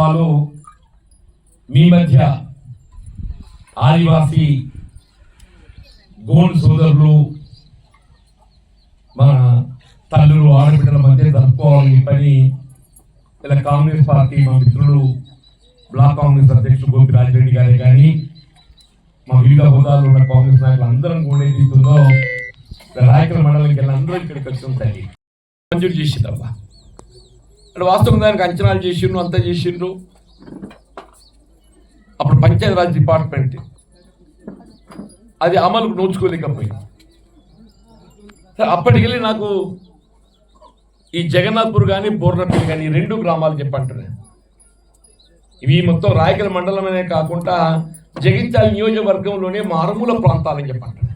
కార్యక్రమాలు మీ మధ్య ఆదివాసీ గోండ్ సోదరులు మన తల్లులు ఆడబిడ్డల మధ్య జరుపుకోవాలని పని ఇలా కాంగ్రెస్ పార్టీ మా మిత్రులు బ్లాక్ కాంగ్రెస్ అధ్యక్షుడు గోపి రాజిరెడ్డి గారే కానీ మా వివిధ హోదాలో ఉన్న కాంగ్రెస్ నాయకులు అందరం కూడా ఏదైతుందో రాయకల్ మండలంకి వెళ్ళి అందరూ ఇక్కడికి వచ్చి ఉంటాయి మంజూరు చేసిందమ్మా అంటే వాస్తవం దానికి అంచనాలు చేసిండ్రు అంతా చేసిండ్రు. అప్పుడు పంచాయతీరాజ్ డిపార్ట్మెంట్ అది అమలుకు నోచుకోలేకపోయింది. అప్పటికెళ్ళి నాకు ఈ జగన్నాథ్పూర్ కానీ బోర్నపల్లి కానీ ఈ 2 గ్రామాలు చెప్పంటున్నాయి. ఇవి మొత్తం రాయకల్ మండలమనే కాకుండా జగిత్యాల నియోజకవర్గంలోనే మారుమూల ప్రాంతాలని చెప్పంటున్నాయి.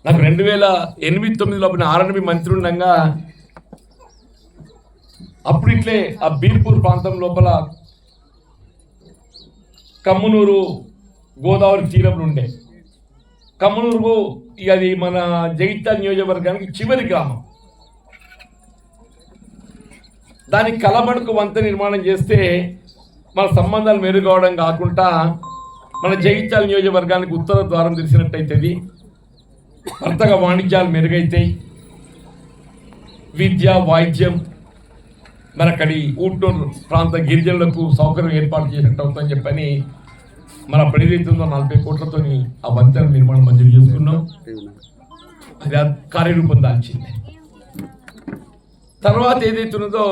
నాకు 2008-9లో ఆర్ఎన్బి మంత్రి ఉండగా అప్పుడు ఇట్లే ఆ బీర్పూర్ ప్రాంతం లోపల కమ్మనూరు గోదావరి తీరంలో ఉండే కమ్మనూరు అది మన జగిత్యాల నియోజకవర్గానికి చివరి గ్రామం. దానికి కలబడుకు వంత నిర్మాణం చేస్తే మన సంబంధాలు మెరుగవడం కాకుండా మన జగిత్యాల నియోజకవర్గానికి ఉత్తర ద్వారం తెలిసినట్టయితుంది. వర్తక వాణిజ్యాలు మెరుగైతాయి, విద్య వైద్యం మరి అక్కడి ఊటూరు ప్రాంత గిరిజనులకు సౌకర్యం ఏర్పాటు చేసినట్టు అవుతుందని చెప్పని మన అప్పుడేదైతుందో 40 కోట్లతో ఆ వంతెన నిర్మాణం మంజూరు చేసుకున్నాం. అది కార్యరూపం దాల్చింది. తర్వాత ఏదైతున్నదో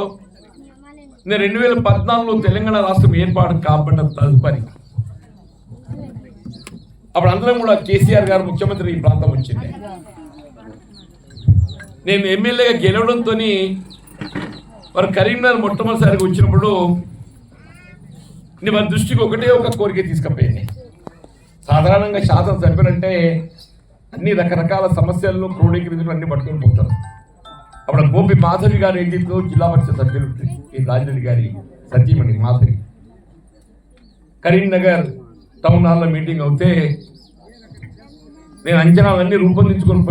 నేను 2014లో తెలంగాణ రాష్ట్రం ఏర్పాటు కాబట్ట తదుపరి అప్పుడు అందరం కూడా కేసీఆర్ గారు ముఖ్యమంత్రి ఈ ప్రాంతం వచ్చింది. నేను ఎమ్మెల్యేగా గెలవడంతో వారు కరీంనగర్ మొట్టమొదటిసారిగా వచ్చినప్పుడు వారి దృష్టికి ఒకటే ఒక కోరిక తీసుకుపోయింది. సాధారణంగా శాసన సభ్యులంటే అన్ని రకరకాల సమస్యలను క్రోడీకరించడం అన్ని పట్టుకొని పోతారు. అప్పుడు గోపి మాధవి గారు ఏం చెప్తూ జిల్లా పరిషత్ సభ్యులు ఈ రాజిరెడ్డి గారి సతీమణి మాధవి కరీంనగర్ టౌన్ హాల్లో మీటింగ్ అవుతే నేను అంచనాలన్నీ రూపొందించుకొని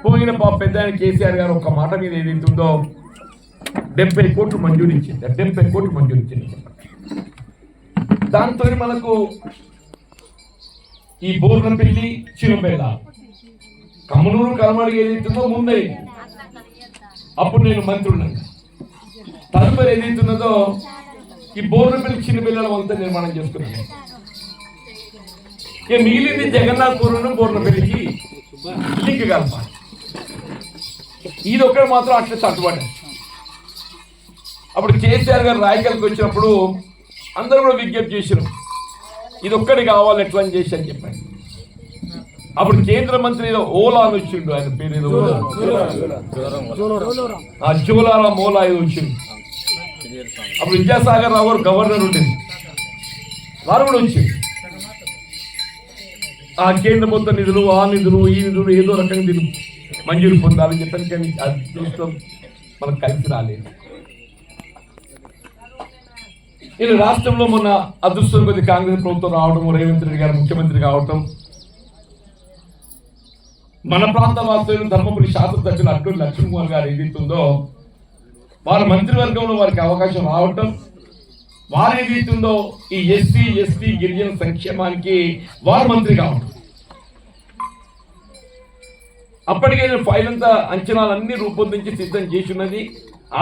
పోయిన పెద్ద కేసీఆర్ గారు ఒక మాట మీద ఏదైతుందో 70 కోట్లు మంజూరు ఇచ్చింది. 70 కోట్లు మంజూరు ఇచ్చింది. దాంతో మనకు ఈ బోర్నపల్లి చిరుబెల్ల కమ్మనూరు కలమడి ఏదైతుందో ముందే అప్పుడు నేను మంత్రున్నాను. తదుపరి ఏదైతున్నదో ఈ బోర్నపల్లి చిన్నపిల్లల వంత నిర్మాణం చేసుకున్నాను. ఇక మిగిలింది జగన్నాథ్పూర్ బోర్నపల్లికి లింక్ కలపాలి. ఇది ఒక్కడు మాత్రం అట్లా తట్టుబడి. అప్పుడు కేసీఆర్ గారు రాయకల్కి వచ్చినప్పుడు అందరూ కూడా విజ్ఞప్తి చేశారు, ఇది ఒక్కటి కావాలి ఎట్లా అని చేసి అని చెప్పాను. అప్పుడు కేంద్ర మంత్రి ఏదో ఓలా అని వచ్చిండు, ఆయన పేరు ఏదో జోలారాం ఓలా ఏదో వచ్చిండు. అప్పుడు విద్యాసాగర్ రావు గారు గవర్నర్ ఉండేది, వారు కూడా వచ్చింది. ఆ కేంద్ర మొత్తం నిధులు ఆ నిధులు ఈ నిధులు ఏదో రకంగా నిధులు మంజూరు పొందాలని చెప్పాను. కానీ అది చూస్తాం మనకు కలిసి రాలేదు. ఇలా రాష్ట్రంలో మొన్న అదృష్టం కొద్ది కాంగ్రెస్ ప్రభుత్వం రావడం, రేవంత్ రెడ్డి గారు ముఖ్యమంత్రి కావటం, మన ప్రాంత వాసులు ధర్మపురి శాసనసభ్యులు అడ్డూరి లక్ష్మణ్ గారు ఏదైతుందో వారి మంత్రివర్గంలో వారికి అవకాశం రావటం, వారు ఏదైతుందో ఈ ఎస్సీ ఎస్టీ గిరిజన సంక్షేమానికి వారు మంత్రి కావడం. అప్పటికే ఫైల్ అంతా అంచనాలన్నీ రూపొందించి సిద్ధం చేసి ఉన్నది.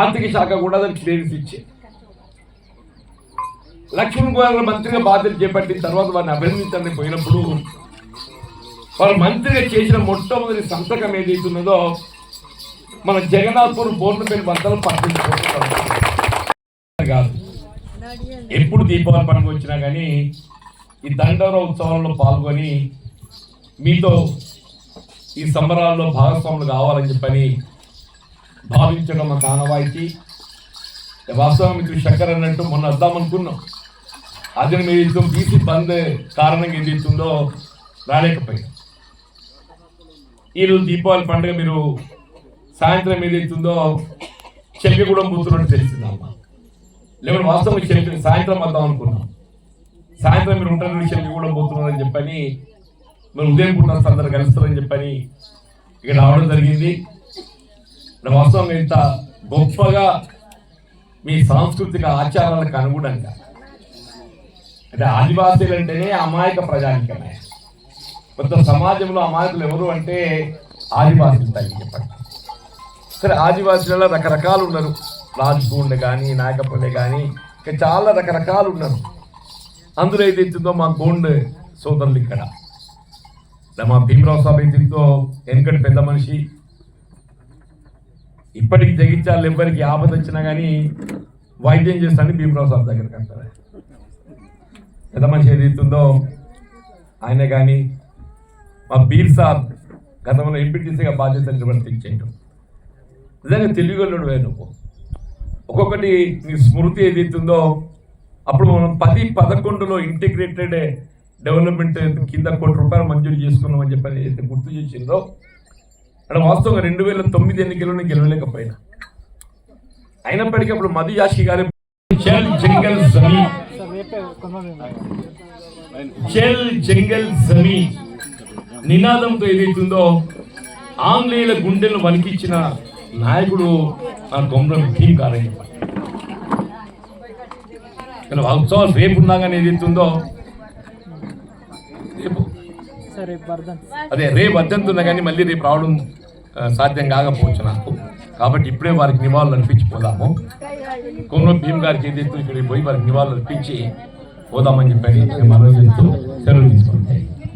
ఆర్థిక శాఖ కూడా దానికి క్లియరెన్స్ ఇచ్చే లక్ష్మణ్ గారు మంత్రిగా బాధ్యత చేపట్టిన తర్వాత వారిని అభినందించడానికి పోయినప్పుడు వారు మంత్రిగా చేసిన మొట్టమొదటి సంతకం ఏదైతున్నదో మన జగన్నాథ్పూర్ బోర్నపల్లి వంతలు పట్టించుకుంటున్నారు కాదు. ఎప్పుడు దీపావళి పండుగ వచ్చినా కానీ ఈ దండోర ఉత్సవాల్లో పాల్గొని మీతో ఈ సంబరాల్లో భాగస్వాములు కావాలని చెప్పని భావించడం మా ఆనవాయితీ. వాస్తవం మీకు శంకర్ అన్నట్టు మొన్న వద్దామనుకున్నాం, అదే మీరు బీసీ బంద్ కారణంగా ఏదైతుందో రాలేకపోయింది. ఈరోజు దీపావళి పండుగ మీరు సాయంత్రం ఏదైతుందో చెల్లిగూడెం పోతున్నట్టు తెలిసిందమ్మా. లేకపోతే వాస్తవం సాయంత్రం వద్దాం అనుకున్నాం, సాయంత్రం మీరు ఉంటారు చెల్లిగూడెం పోతున్నారని చెప్పని, మీరు ఉదయం పూట అందరు కలుస్తారని చెప్పని ఇక్కడ రావడం జరిగింది. వాస్తవం ఇంత గొప్పగా మీ సాంస్కృతిక ఆచారాలకు అనుగుణంగా. అంటే ఆదివాసీలు అంటేనే అమాయక ప్రజానికమే. కొత్త సమాజంలో అమాయకులు ఎవరు అంటే ఆదివాసీలు తల్లి చెప్పండి. సరే, ఆదివాసీలలో రకరకాలు ఉన్నారు. రాజ్గూండ్ కానీ, నాయకపల్లె కానీ, ఇంకా చాలా రకరకాలు ఉన్నారు. అందులో ఏదైతుందో మా గోండ్ సోదరులు ఇక్కడ, మా భీమరావు సాబ్ ఏదైతుందో వెనకటి పెద్ద మనిషి, ఇప్పటికి జగించాలి ఎవరికి ఆపద వచ్చినా కానీ వైద్యం చేస్తానని భీమరావు సాబ్ దగ్గరికి అంటారు. పెద్ద మనిషి ఏదైతుందో ఆయన కానీ, మా బీర్ సాబ్ గతంలో ఎంపీటీసీగా బాధ్యతలు నిర్వర్తించేయడం. నిజంగా తెలుగులోడు నువ్వు ఒక్కొక్కటి నీ స్మృతి ఏదైతుందో అప్పుడు మనం 10-11లో ఇంటిగ్రేటెడ్ డెవలప్మెంట్ కింద ₹1 మంజూరు చేసుకున్నామని చెప్పని ఏదైతే గుర్తు చేసిందో, అక్కడ వాస్తవంగా 2009 ఎన్నికల్లో గెలవలేకపోయినా, అయినప్పటికీ అప్పుడు మధు యాషి గారి చెల్ జంగల్ జమీ నినాదంతో ఏదైతుందో ఆంగ్లేయుల గుండెలను వణికించిన నాయకుడు మన కొమరం భీమ్ గారని చెప్పాలి. ఉత్సవాలు రేపు ఉన్నా కానీ ఏదైతుందో రేపు అర్జెంట్ కానీ మళ్ళీ రేపు రావడం సాధ్యం కాకపోవచ్చు నాకు. కాబట్టి ఇప్పుడే వారికి నివాళులు అర్పించిపోదాము. కొమరం భీమ్ గారికి ఏదైతే ఇక్కడికి పోయి వారికి నివాళులు అర్పించి పోదామని చెప్పని మనం చేస్తూ సెలవు తీసుకుంటాం.